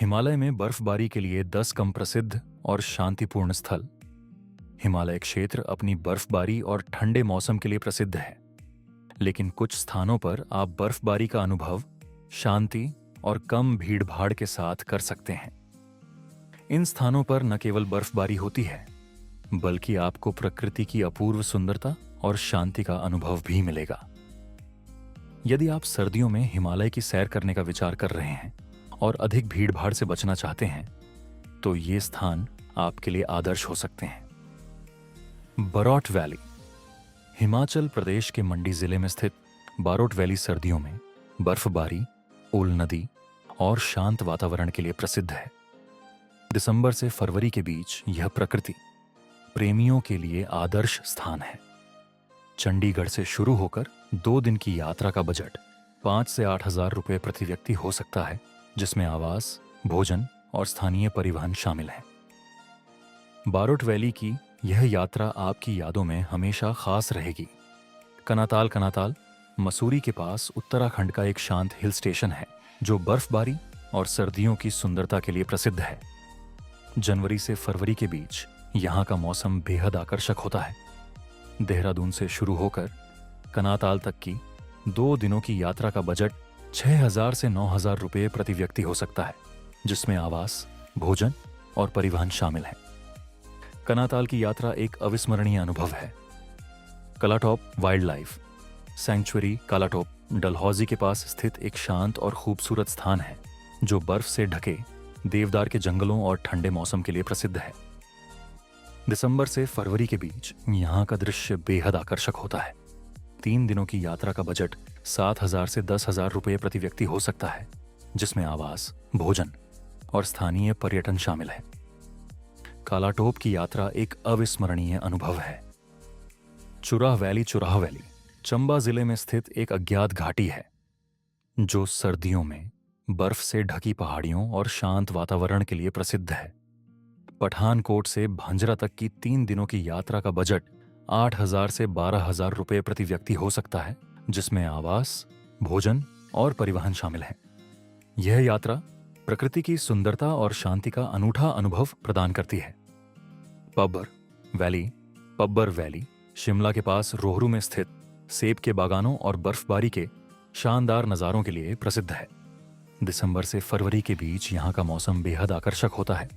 हिमालय में बर्फबारी के लिए 10 कम प्रसिद्ध और शांतिपूर्ण स्थल। हिमालय क्षेत्र अपनी बर्फबारी और ठंडे मौसम के लिए प्रसिद्ध है, लेकिन कुछ स्थानों पर आप बर्फबारी का अनुभव शांति और कम भीड़भाड़ के साथ कर सकते हैं। इन स्थानों पर न केवल बर्फबारी होती है, बल्कि आपको प्रकृति की अपूर्व सुंदरता और शांति का अनुभव भी मिलेगा। यदि आप सर्दियों में हिमालय की सैर करने का विचार कर रहे हैं और अधिक भीड़भाड़ से बचना चाहते हैं, तो ये स्थान आपके लिए आदर्श हो सकते हैं। बरोट वैली। हिमाचल प्रदेश के मंडी जिले में स्थित बारोट वैली सर्दियों में बर्फबारी, ओल नदी और शांत वातावरण के लिए प्रसिद्ध है। दिसंबर से फरवरी के बीच यह प्रकृति प्रेमियों के लिए आदर्श स्थान है। चंडीगढ़ से शुरू होकर 2 दिन की यात्रा का बजट 5 से 8 हजार रुपये प्रति व्यक्ति हो सकता है, जिसमें आवास, भोजन और स्थानीय परिवहन शामिल है। बारोट वैली की यह यात्रा आपकी यादों में हमेशा खास रहेगी। कनाताल कनाताल मसूरी के पास उत्तराखंड का एक शांत हिल स्टेशन है, जो बर्फबारी और सर्दियों की सुंदरता के लिए प्रसिद्ध है। जनवरी से फरवरी के बीच यहाँ का मौसम बेहद आकर्षक होता है। देहरादून से शुरू होकर कनाताल तक की 2 दिनों की यात्रा का बजट 6,000 से 9,000 रुपये प्रति व्यक्ति हो सकता है, जिसमें आवास, भोजन और परिवहन शामिल है। कनाताल की यात्रा एक अविस्मरणीय अनुभव है। कालाटॉप वाइल्ड लाइफ सैंक्चुअरी कालाटॉप डलहौजी के पास स्थित एक शांत और खूबसूरत स्थान है, जो बर्फ से ढके देवदार के जंगलों और ठंडे मौसम के लिए प्रसिद्ध है। दिसंबर से फरवरी के बीच यहाँ का दृश्य बेहद आकर्षक होता है। 3 दिनों की यात्रा का बजट 7,000 से 10,000 रुपये प्रति व्यक्ति हो सकता है, जिसमें आवास, भोजन और स्थानीय पर्यटन शामिल है। कालाटोप की यात्रा एक अविस्मरणीय अनुभव है। चुराह वैली चंबा जिले में स्थित एक अज्ञात घाटी है, जो सर्दियों में बर्फ से ढकी पहाड़ियों और शांत वातावरण के लिए प्रसिद्ध है। पठानकोट से भांजरा तक की 3 दिनों की यात्रा का बजट 8,000 से 12,000 रुपये प्रति व्यक्ति हो सकता है, जिसमें आवास, भोजन और परिवहन शामिल है। यह यात्रा प्रकृति की सुंदरता और शांति का अनूठा अनुभव प्रदान करती है। पब्बर वैली शिमला के पास रोहरू में स्थित सेब के बागानों और बर्फबारी के शानदार नज़ारों के लिए प्रसिद्ध है। दिसंबर से फरवरी के बीच यहाँ का मौसम बेहद आकर्षक होता है।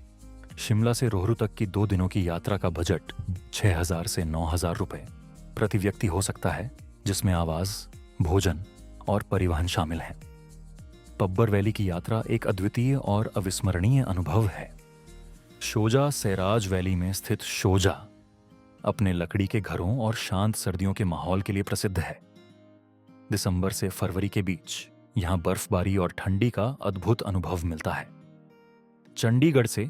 शिमला से रोहरू तक की 2 दिनों की यात्रा का बजट 6,000 से 9,000 रुपये प्रति व्यक्ति हो सकता है, जिसमें आवास, भोजन और परिवहन शामिल है। पब्बर वैली की यात्रा एक अद्वितीय और अविस्मरणीय अनुभव है। शोजा सैराज वैली में स्थित शोजा अपने लकड़ी के घरों और शांत सर्दियों के माहौल के लिए प्रसिद्ध है। दिसंबर से फरवरी के बीच यहाँ बर्फबारी और ठंडी का अद्भुत अनुभव मिलता है। चंडीगढ़ से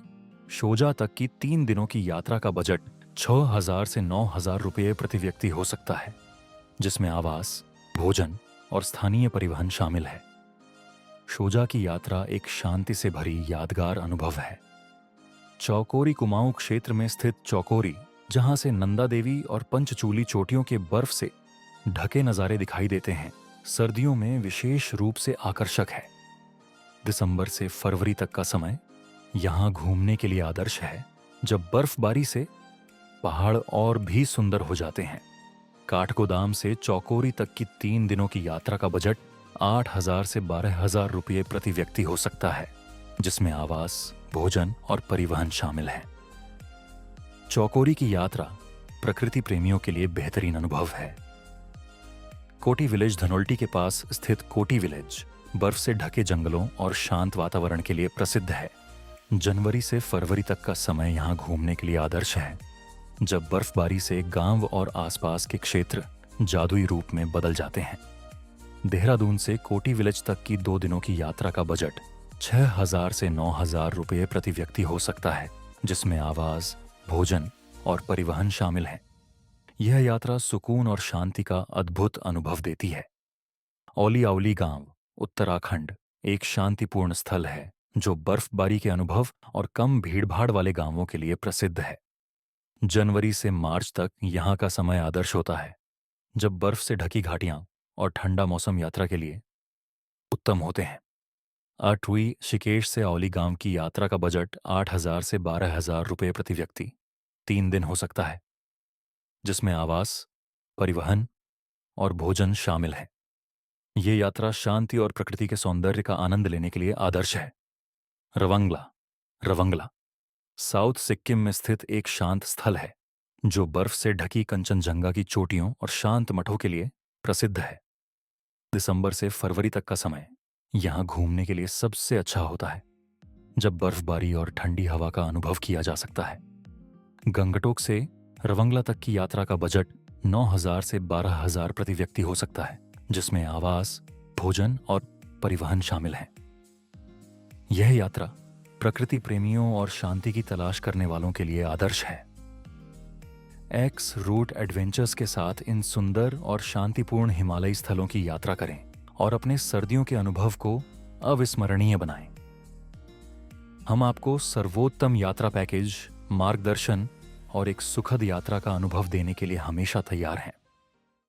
शोजा तक की 3 दिनों की यात्रा का बजट 6,000 से 9,000 रुपये प्रति व्यक्ति हो सकता है, जिसमें आवास, भोजन और स्थानीय परिवहन शामिल है। शोजा की यात्रा एक शांति से भरी यादगार अनुभव है। चौकोरी कुमाऊं क्षेत्र में स्थित चौकोरी, जहां से नंदा देवी और पंचचूली चोटियों के बर्फ से ढके नज़ारे दिखाई देते हैं, सर्दियों में विशेष रूप से आकर्षक है। दिसंबर से फरवरी तक का समय यहाँ घूमने के लिए आदर्श है, जब बर्फबारी से पहाड़ और भी सुंदर हो जाते हैं। काठगोदाम से चौकोरी तक की 3 दिनों की यात्रा का बजट 8,000 से 12,000 रुपये प्रति व्यक्ति हो सकता है, जिसमें आवास, भोजन और परिवहन शामिल है। चौकोरी की यात्रा प्रकृति प्रेमियों के लिए बेहतरीन अनुभव है। कोटी विलेज धनोल्टी के पास स्थित कोटी विलेज बर्फ से ढके जंगलों और शांत वातावरण के लिए प्रसिद्ध है। जनवरी से फरवरी तक का समय यहाँ घूमने के लिए आदर्श है, जब बर्फबारी से गांव और आसपास के क्षेत्र जादुई रूप में बदल जाते हैं। देहरादून से कोटी विलेज तक की 2 दिनों की यात्रा का बजट 6,000 से 9,000 रुपये प्रति व्यक्ति हो सकता है, जिसमें आवास, भोजन और परिवहन शामिल है। यह यात्रा सुकून और शांति का अद्भुत अनुभव देती है। औली आवली गांव, उत्तराखंड एक शांतिपूर्ण स्थल है, जो बर्फबारी के अनुभव और कम भीड़भाड़ वाले गांवों के लिए प्रसिद्ध है। जनवरी से मार्च तक यहाँ का समय आदर्श होता है, जब बर्फ से ढकी घाटियां और ठंडा मौसम यात्रा के लिए उत्तम होते हैं। 8वीं ऋषिकेश से औली गांव की यात्रा का बजट 8,000 से 12,000 रुपये प्रति व्यक्ति 3 दिन हो सकता है, जिसमें आवास, परिवहन और भोजन शामिल है। ये यात्रा शांति और प्रकृति के सौंदर्य का आनंद लेने के लिए आदर्श है। रवंगला रवंगला साउथ सिक्किम में स्थित एक शांत स्थल है जो बर्फ से ढकी कंचनजंगा की चोटियों और शांत मठों के लिए प्रसिद्ध है। दिसंबर से फरवरी तक का समय यहाँ घूमने के लिए सबसे अच्छा होता है, जब बर्फबारी और ठंडी हवा का अनुभव किया जा सकता है। गंगटोक से रवंगला तक की यात्रा का बजट 9,000 से 12,000 प्रति व्यक्ति हो सकता है, जिसमें आवास, भोजन और परिवहन शामिल हैं। यह यात्रा प्रकृति प्रेमियों और शांति की तलाश करने वालों के लिए आदर्श है। एक्स रूट एडवेंचर्स के साथ इन सुंदर और शांतिपूर्ण हिमालयी स्थलों की यात्रा करें और अपने सर्दियों के अनुभव को अविस्मरणीय बनाएं। हम आपको सर्वोत्तम यात्रा पैकेज, मार्गदर्शन और एक सुखद यात्रा का अनुभव देने के लिए हमेशा तैयार हैं।